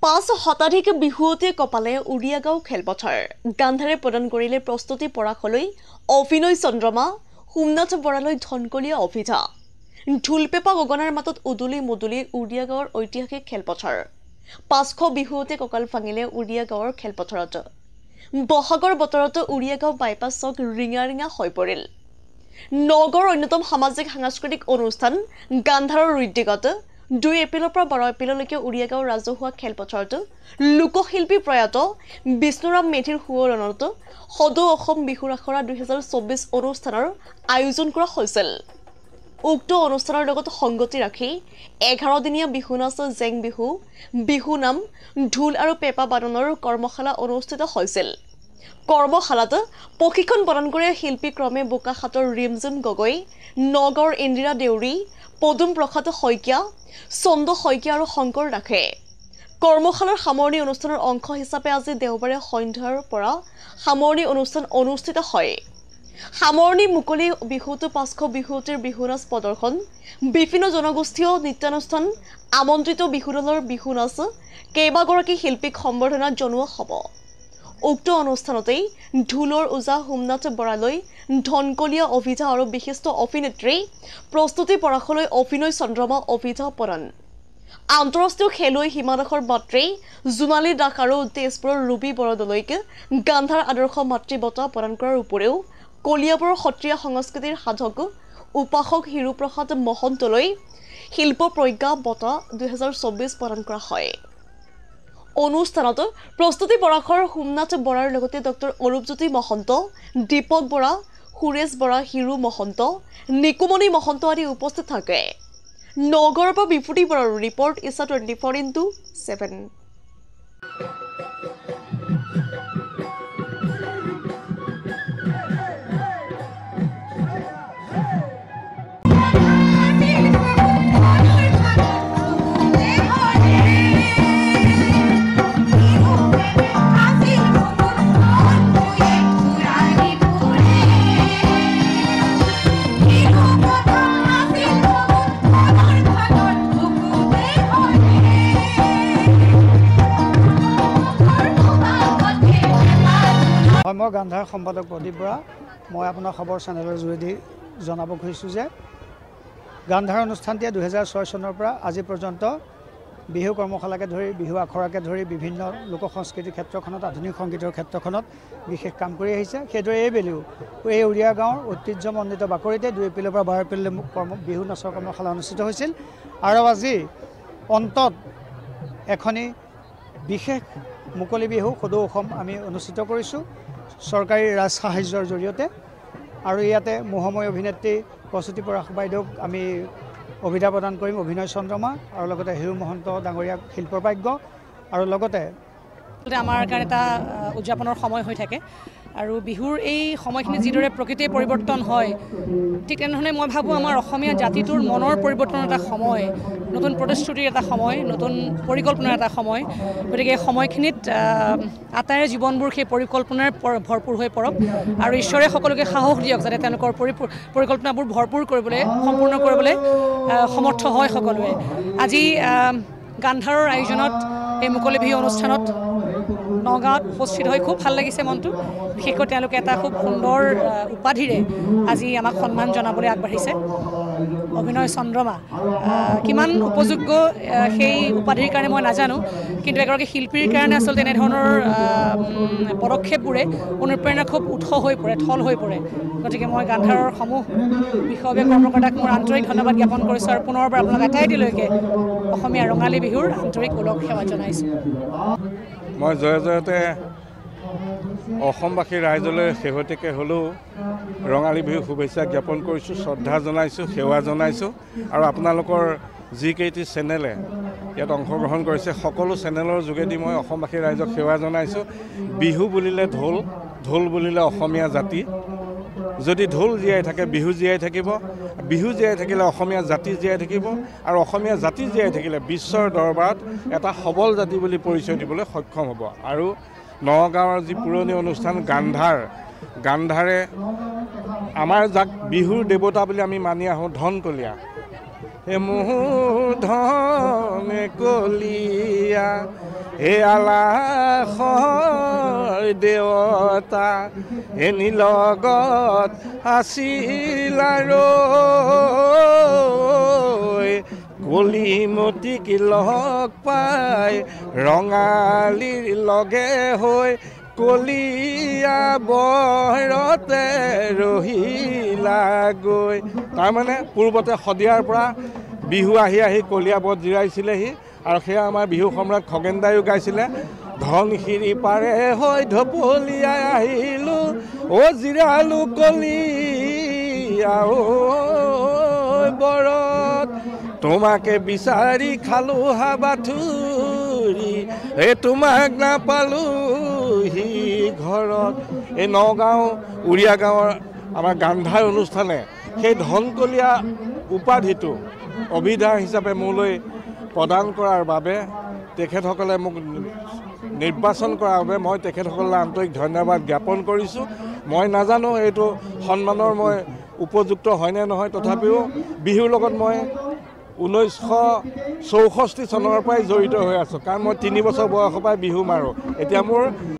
5 শতাধিক বিহুৱতী কপালে উৰিয়াগাঁও খেলপথাৰ গান্ধাৰে প্ৰদান কৰিলে প্ৰস্তুতি পৰাশলৈ অভিনয় চন্দ্ৰমা সোমনাথ বৰালৈ ধনকলীয়া অভিধা ঢোলপেপা গগনাৰ মাতত উদুলি মুদুলি উৰিয়াগাঁৱৰ ঐতিহাসিক খেলপথাৰ 500 বিহুৱতী ককাল ভাঙিলে উৰিয়াগাঁৱৰ খেলপথাৰত বহাগৰ বতৰত উৰিয়াগাঁও বাইপাছ চক ৰিঙা ৰিঙা হৈ পৰিল নগৰ অন্যতম সামাজিক সাংস্কৃতিক অনুষ্ঠান গান্ধাৰৰ ঋদ্ধিগত 2 এপ্ৰিলৰ পৰা 12 এপ্ৰিললৈকে উৰিয়াগাঁও ৰাজহুৱা খেলপথাৰত লোকশিল্পী প্ৰয়াত বিষ্ণুৰাম মেধিৰ সুৱৰণত সদৌ অসম বিহুৰ আখৰা 2024 অনুষ্ঠানৰ আয়োজন কৰা হৈছিল উক্ত অনুষ্ঠানৰ লগত সংগতি ৰাখি 11 দিনীয়া বিহু নাচ জেং বিহু বিহু নাম ঢোল আৰু পেপা বাদনৰ কৰ্মশালা অনুষ্ঠিত হৈছিল কৰ্মশালাত প্ৰশিক্ষণ প্ৰদান কৰে শিল্পী ক্ৰমে বোকাখাটৰ ৰিমজিম গগৈ নগৰ ইন্দিৰা দেউৰী পদুম প্ৰসাদ শইকীয়া চন্দ শইকীয়া আৰু শংকৰ ৰাখে কৰ্মশালাৰ সামৰণি অনুষ্ঠানৰ অংশ হিচাপে আজি দেওবাৰে সন্ধ্যাৰ পৰা সামৰণি অনুষ্ঠান অনুষ্ঠিত হয় সামৰণি মুকলি বিহুটো 500 বিহুৱতীৰ বিহু নাচ প্ৰদৰ্শন বিভিন্ন জনগোষ্ঠীয় নৃত্যানুষ্ঠান আমন্ত্ৰিত বিহু দলৰ বিহু নাচ কেইবাগৰাকী শিল্পীক সম্বৰ্ধনা জনোৱা হ'ব উক্ত অনুষ্ঠানতেই ঢোলৰ উজা সোমনাথ বৰালৈ ধনকলীয়া অভিধা আৰু বিশিষ্ট অভিনেত্ৰী প্ৰস্তুতি পৰাশলৈ অভিনয় চন্দ্ৰমা অভিধা প্ৰদান আন্তঃৰাষ্ট্ৰীয় খেলুৱৈ হিমাদাসৰ মাতৃ জোনালী দাস আৰু তেজপুৰৰ ৰুবি বৰদলৈকে গান্ধাৰ আদৰ্শ মাতৃ বঁটা প্ৰদান কৰাৰ উপৰিও কলিয়াবৰৰ সত্ৰীয়া সংস্কৃতিৰ সাধক উপাসক হিৰুপ্ৰসাদ মহন্তলৈ শিল্প প্ৰজ্ঞা বঁটা 2024 প্ৰদান কৰা হয় অনুষ্ঠানত প্ৰস্তুতি পৰাশৰ সোমনাথ বৰাৰ লগতে ডক্টৰ অৰূপজ্যোতি মহন্ত দীপক বৰা সুৰেশ বৰা হিৰু মহন্ত নিকুমণি মহন্ত আদি উপস্থিত থাকে নগৰৰ পৰা বিপুতি বৰাৰ ৰিপৰ্ট ইছা 24x7 মই গান্ধাৰ সম্পাদক প্ৰদীপ বৰা মই আপোনাৰ খবৰ চেনেলৰ যোগেদি জনাব খুজিছোঁ যে গান্ধাৰ অনুষ্ঠানটিয়ে 2006 চনৰ পৰা আজি পৰ্যন্ত বিহু কৰ্মশালাকে ধৰি বিহু আখৰাকে ধৰি বিভিন্ন লোক সংস্কৃতিৰ ক্ষেত্ৰখনত আধুনিক সংগীতৰ ক্ষেত্ৰখনত বিশেষ কাম কৰি আহিছে সেইদৰে এইবেলিও এই উৰিয়াগাঁৱৰ ঐতিহ্যমণ্ডিত বাকৰিতে 2 এপ্ৰিলৰ পৰা 12 এপ্ৰিললৈ বিহু নাচৰ কৰ্মশালা অনুষ্ঠিত হৈছিল আৰু আজি অন্তত এখনি বিশেষ মুকলি বিহু সদৌ অসম আমি অনুষ্ঠিত কৰিছোঁ চৰকাৰী ৰাজ সাহায্যৰ জৰিয়তে আৰু ইয়াতে মোহময় অভিনেত্ৰী প্ৰস্তুতি পৰাশ বাইদেউক আমি অভিধা প্ৰদান কৰিম অভিনয় চন্দ্ৰমা আৰু লগতে হিৰু মহন্ত ডাঙৰীয়া শিল্প প্ৰাজ্ঞ আৰু লগতে আমাৰ কাৰণে এটা উদযাপনৰ সময় হৈ থাকে আৰু বিহুৰ এই সময়খিনি যিদৰে প্ৰকৃতিৰ পৰিৱৰ্তন হয় ঠিক তেনেধৰণে মই ভাবোঁ আমাৰ অসমীয়া জাতিটোৰ মনৰ পৰিৱৰ্তনৰ এটা সময় নতুন প্ৰতিশ্ৰুতিৰ এটা সময় নতুন পৰিকল্পনাৰ এটা সময় গতিকে এই সময়খিনিত আটাইৰে জীৱনবোৰ সেই পৰিকল্পনাৰ ভৰপূৰ হৈ পৰক আৰু ঈশ্বৰে সকলোকে সাহস দিয়ক যাতে তেওঁলোকৰ পৰিকল্পনাবোৰ ভৰপূৰ কৰিবলৈ সম্পূৰ্ণ কৰিবলৈ সমৰ্থ হয় সকলোৱে আজি গান্ধাৰৰ আয়োজনত এই মুকলি বিহু অনুষ্ঠানত নগাঁৱত উপস্থিত হৈ খুব ভাল লাগিছে মনটো বিশেষকৈ তেওঁলোকে এটা খুব সুন্দৰ উপাধিৰে আজি আমাক সন্মান জনাবলৈ আগবাঢ়িছে অভিনয় চন্দ্ৰমা কিমান উপযোগ্য সেই উপাধিৰ কাৰণে মই নাজানো কিন্তু এগৰাকী শিল্পীৰ কাৰণে আচলতে এনেধৰণৰ পদক্ষেপবোৰে অনুপ্ৰেৰণা খুব উৎস হৈ পৰে থল হৈ পৰে গতিকে মই গান্ধাৰৰ সমূহ বিষয়ববীয়া কৰ্মকৰ্তাক মোৰ আন্তৰিক ধন্যবাদ জ্ঞাপন কৰিছোঁ আৰু পুনৰবাৰ আপোনালোক আটাইটিলৈকে অসমীয়া ৰঙালী বিহুৰ আন্তৰিক ওলগ সেৱা জনাইছোঁ মই জয়তে অসমবাসী ৰাইজলৈ শেহতীয়াকৈ হ'লেও ৰঙালী বিহু শুভেচ্ছা জ্ঞাপন কৰিছোঁ শ্ৰদ্ধা জনাইছোঁ সেৱা জনাইছোঁ আৰু আপোনালোকৰ যিকেইটি চেনেলে ইয়াত অংশগ্ৰহণ কৰিছে সকলো চেনেলৰ যোগেদি মই অসমবাসী ৰাইজক সেৱা জনাইছোঁ বিহু বুলিলে ঢোল ঢোল বুলিলে অসমীয়া জাতি যদি ঢোল জীয়াই থাকে বিহু জীয়াই থাকিব বিহু জীয়াই থাকিলে অসমীয়া জাতি জীয়াই থাকিব আৰু অসমীয়া জাতি জীয়াই থাকিলে বিশ্বৰ দৰবাৰত এটা সবল জাতি বুলি পৰিচয় দিবলৈ সক্ষম হ'ব আৰু নগাঁৱৰ যি পুৰণি অনুষ্ঠান গান্ধাৰে আমাৰ যাক বিহুৰ দেৱতা বুলি আমি মানি আহোঁ ধনকলীয়া হে মোৰ ধনে কলিয়া হে আলাসৰ দেৱতা এনি লগত আছিলা ৰৈ কলিমতীক লগ পাই ৰঙালীৰ লগে হৈ কলিয়া বৰতে ৰহিলা গৈ। তাৰমানে পূৰ্বতে শদিয়াৰ পৰা বিহু আহি আহি কলিয়া বৰত জিৰাইছিলেহি আৰু সেয়া আমাৰ বিহু সম্ৰাট খগেন দায়ো গাইছিলে। ধনশিৰি পাৰে হৈ ঢপলিয়াই আহিলোঁ জিৰালো কলিয়া বৰত তোমাকে বিচাৰি খালো হাবাথুৰি তোমাক নাপালোহি ঘৰত। এই নগাঁও উৰিয়া গাঁৱৰ আমাৰ গান্ধাৰ অনুষ্ঠানে সেই ধনকলীয়া উপাধিটো অভিধা হিচাপে মোলৈ প্ৰদান কৰাৰ বাবে তেখেতসকলে মোক নিৰ্বাচন কৰাৰ বাবে মই তেখেতসকললৈ আন্তৰিক ধন্যবাদ জ্ঞাপন কৰিছোঁ। মই নাজানো এইটো সন্মানৰ মই উপযুক্ত হয়নে নহয়, তথাপিও বিহুৰ লগত মই 1964 চনৰ পৰাই জড়িত হৈ আছোঁ, কাৰণ মই 3 বছৰ বয়সৰ পৰাই বিহু মাৰোঁ। এতিয়া মোৰ